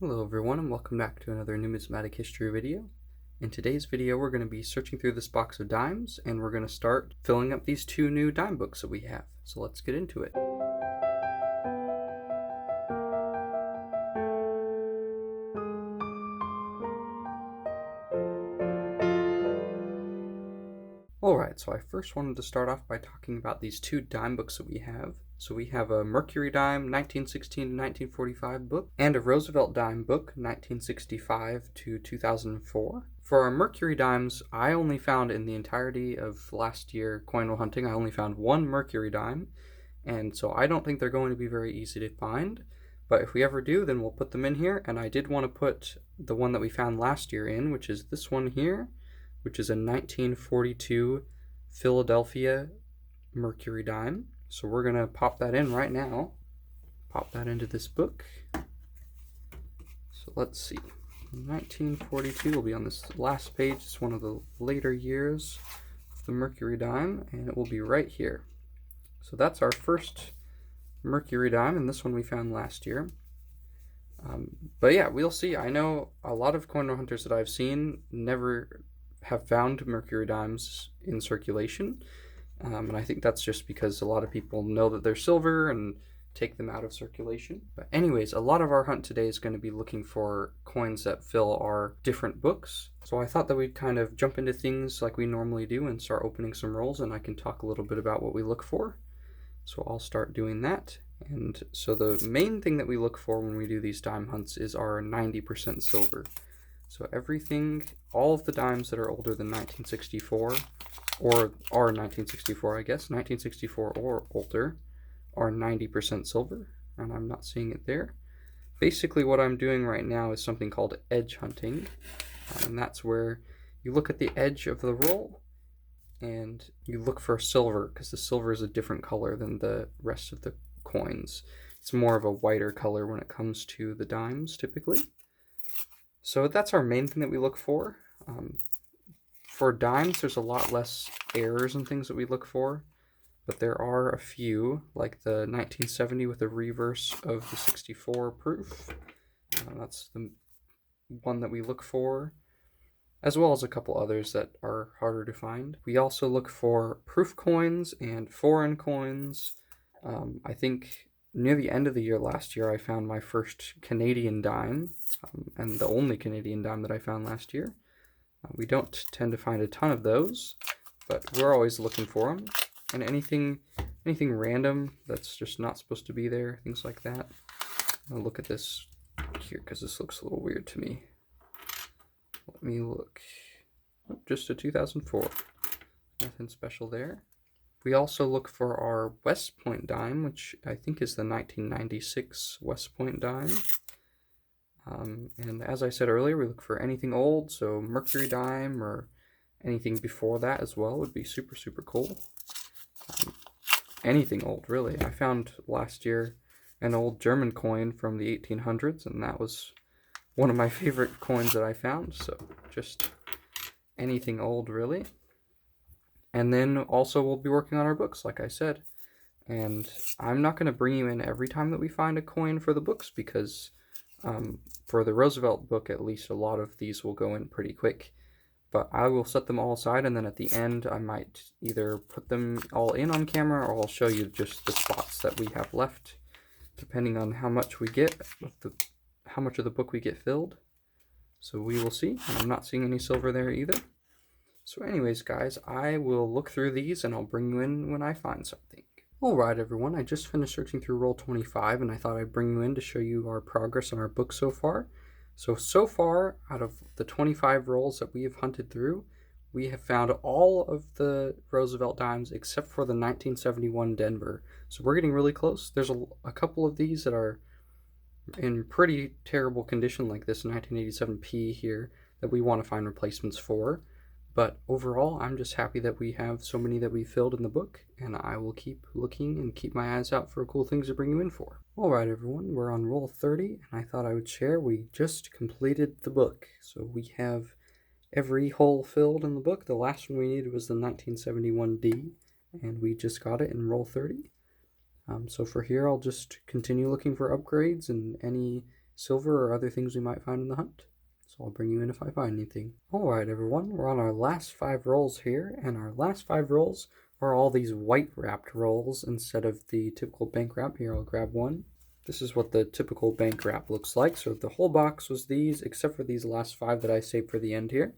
Hello everyone and welcome back to another numismatic history video. In today's video we're going to be searching through this box of dimes and we're going to start filling up these two new dime books that we have. So let's get into it. Alright, so I first wanted to start off by talking about these two dime books that we have. So we have a Mercury dime 1916 to 1945 book and a Roosevelt dime book 1965 to 2004. For our Mercury dimes, I only found in the entirety of last year coin roll hunting, I only found one Mercury dime, and so I don't think they're going to be very easy to find. But if we ever do, then we'll put them in here, and I did want to put the one that we found last year in, which is this one here, which is a 1942 Philadelphia Mercury dime. So we're going to pop that in right now. Pop that into this book. So let's see. 1942 will be on this last page. It's one of the later years of the Mercury dime, and it will be right here. So that's our first Mercury dime, and this one we found last year. But yeah, we'll see. I know a lot of coin roll hunters that I've seen never have found Mercury dimes in circulation, and I think that's just because a lot of people know that they're silver and take them out of circulation. But anyways, a lot of our hunt today is going to be looking for coins that fill our different books. So I thought that we'd kind of jump into things like we normally do and start opening some rolls, and I can talk a little bit about what we look for. So I'll start doing that. And so the main thing that we look for when we do these dime hunts is our 90% silver. So everything, all of the dimes that are older than 1964, or are 1964, I guess, 1964 or older, are 90% silver, and I'm not seeing it there. Basically what I'm doing right now is something called edge hunting, and that's where you look at the edge of the roll and you look for silver, because the silver is a different color than the rest of the coins. It's more of a whiter color when it comes to the dimes, typically. So that's our main thing that we look for. For dimes, there's a lot less errors and things that we look for, but there are a few, like the 1970 with a reverse of the 64 proof. That's the one that we look for, as well as a couple others that are harder to find. We also look for proof coins and foreign coins. I think near the end of the year last year, I found my first Canadian dime, and the only Canadian dime that I found last year. We don't tend to find a ton of those, but we're always looking for them. And anything random that's just not supposed to be there, things like that. I'll look at this here because this looks a little weird to me. Let me look. Oh, just a 2004. Nothing special there. We also look for our West Point dime, which I think is the 1996 West Point dime. And as I said earlier, we look for anything old, so Mercury dime or anything before that as well would be super, super cool. Anything old, really. I found last year an old German coin from the 1800s, and that was one of my favorite coins that I found, so just anything old, really. And then also we'll be working on our books, like I said. And I'm not going to bring you in every time that we find a coin for the books, because for the Roosevelt book, at least, a lot of these will go in pretty quick. But I will set them all aside, and then at the end, I might either put them all in on camera, or I'll show you just the spots that we have left, depending on how much we get, how much of the book we get filled. So we will see. And I'm not seeing any silver there either. So anyways, guys, I will look through these and I'll bring you in when I find something. Alright everyone, I just finished searching through roll 25 and I thought I'd bring you in to show you our progress on our book so far. So far, out of the 25 rolls that we have hunted through, we have found all of the Roosevelt dimes except for the 1971 Denver. So we're getting really close. There's a couple of these that are in pretty terrible condition, like this 1987P here, that we want to find replacements for. But overall, I'm just happy that we have so many that we filled in the book, and I will keep looking and keep my eyes out for cool things to bring you in for. Alright everyone, we're on roll 30, and I thought I would share we just completed the book. So we have every hole filled in the book. The last one we needed was the 1971D, and we just got it in roll 30. So for here, I'll just continue looking for upgrades and any silver or other things we might find in the hunt. So I'll bring you in if I find anything. Alright everyone, we're on our last 5 rolls here, and our last 5 rolls are all these white wrapped rolls instead of the typical bank wrap. Here, I'll grab one. This is what the typical bank wrap looks like. So the whole box was these, except for these last 5 that I saved for the end here.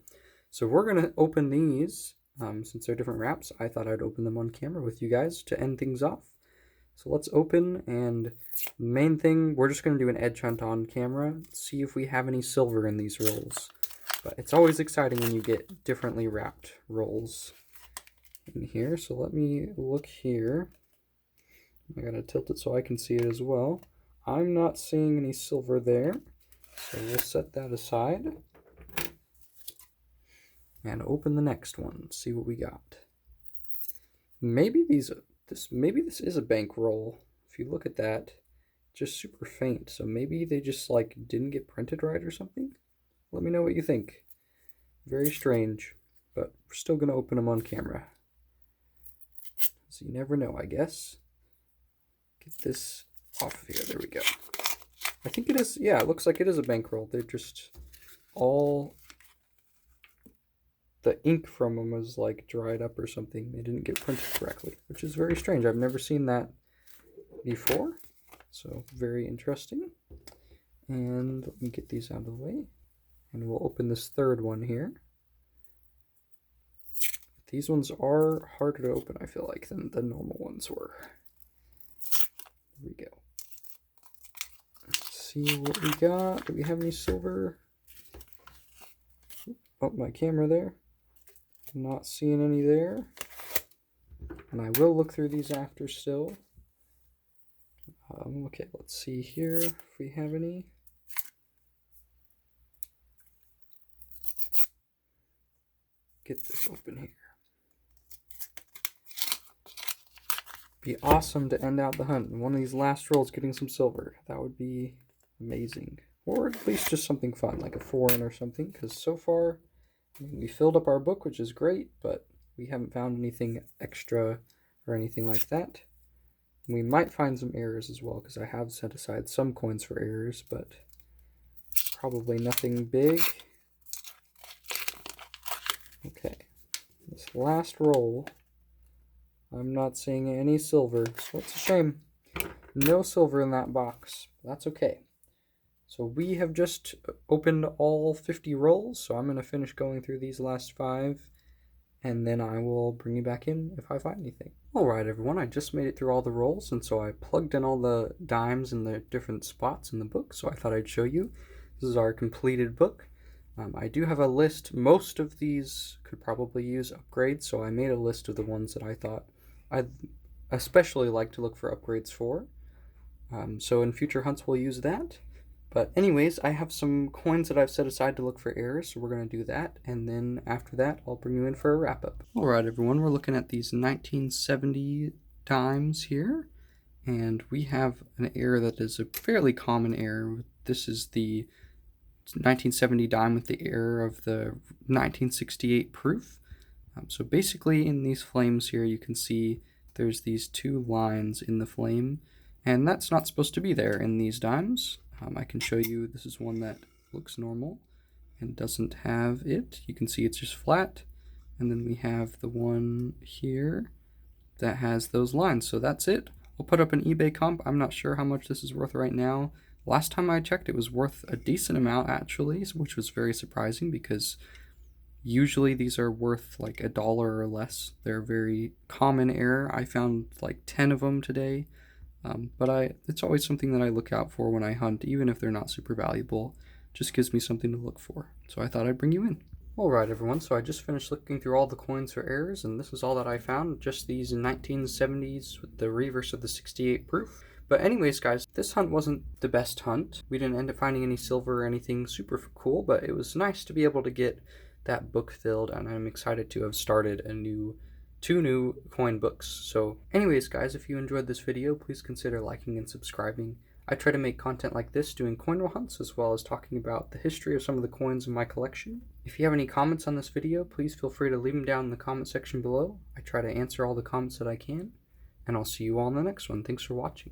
So we're going to open these, since they're different wraps. I thought I'd open them on camera with you guys to end things off. So let's open, and main thing, we're just going to do an edge hunt on camera, see if we have any silver in these rolls. But it's always exciting when you get differently wrapped rolls in here. So let me look here. I gotta tilt it so I can see it as well. I'm not seeing any silver there, so we'll set that aside and open the next one, see what we got. Maybe this is a bank roll. If you look at that, just super faint. So maybe they just like didn't get printed right or something. Let me know what you think. Very strange, but we're still gonna open them on camera. So you never know, I guess. Get this off of here. There we go. I think it is, yeah, it looks like it is a bankroll. They're just all, the ink from them was like dried up or something. They didn't get printed correctly, which is very strange. I've never seen that before. So very interesting. And let me get these out of the way. And we'll open this third one here. These ones are harder to open, I feel like, than the normal ones were. There we go. Let's see what we got. Do we have any silver? Oh, my camera there. Not seeing any there. And I will look through these after still. Okay, let's see here if we have any. Get this open here. Be awesome to end out the hunt. One of these last rolls getting some silver. That would be amazing. Or at least just something fun, like a foreign or something. Because so far, I mean, we filled up our book, which is great, but we haven't found anything extra or anything like that. We might find some errors as well, because I have set aside some coins for errors, but probably nothing big. Okay, this last roll, I'm not seeing any silver, so it's a shame. No silver in that box. That's okay. So we have just opened all 50 rolls, so I'm going to finish going through these last 5, and then I will bring you back in if I find anything. Alright everyone, I just made it through all the rolls, and so I plugged in all the dimes in the different spots in the book, so I thought I'd show you. This is our completed book. I do have a list. Most of these could probably use upgrades, so I made a list of the ones that I thought I'd especially like to look for upgrades for. So in future hunts we'll use that. But anyways, I have some coins that I've set aside to look for errors, so we're going to do that, and then after that I'll bring you in for a wrap-up. Alright everyone, we're looking at these 1970 dimes here, and we have an error that is a fairly common error. This is the 1970 dime with the error of the 1968 proof. So basically in these flames here you can see there's these 2 lines in the flame, and that's not supposed to be there in these dimes. I can show you, this is one that looks normal and doesn't have it. You can see it's just flat, and then we have the one here that has those lines. So that's it. We'll put up an eBay comp. I'm not sure how much this is worth right now. Last time I checked, it was worth a decent amount actually, which was very surprising because usually these are worth like $1 or less. They're a very common error. I found like 10 of them today. But it's always something that I look out for when I hunt, even if they're not super valuable. Just gives me something to look for. So I thought I'd bring you in. Alright everyone, so I just finished looking through all the coins for errors, and this is all that I found. Just these 1970s with the reverse of the 68 proof. But anyways guys, this hunt wasn't the best hunt. We didn't end up finding any silver or anything super cool, but it was nice to be able to get that book filled, and I'm excited to have started two new coin books. So anyways guys, if you enjoyed this video, please consider liking and subscribing. I try to make content like this doing coin roll hunts, as well as talking about the history of some of the coins in my collection. If you have any comments on this video, please feel free to leave them down in the comment section below. I try to answer all the comments that I can, and I'll see you all in the next one. Thanks for watching.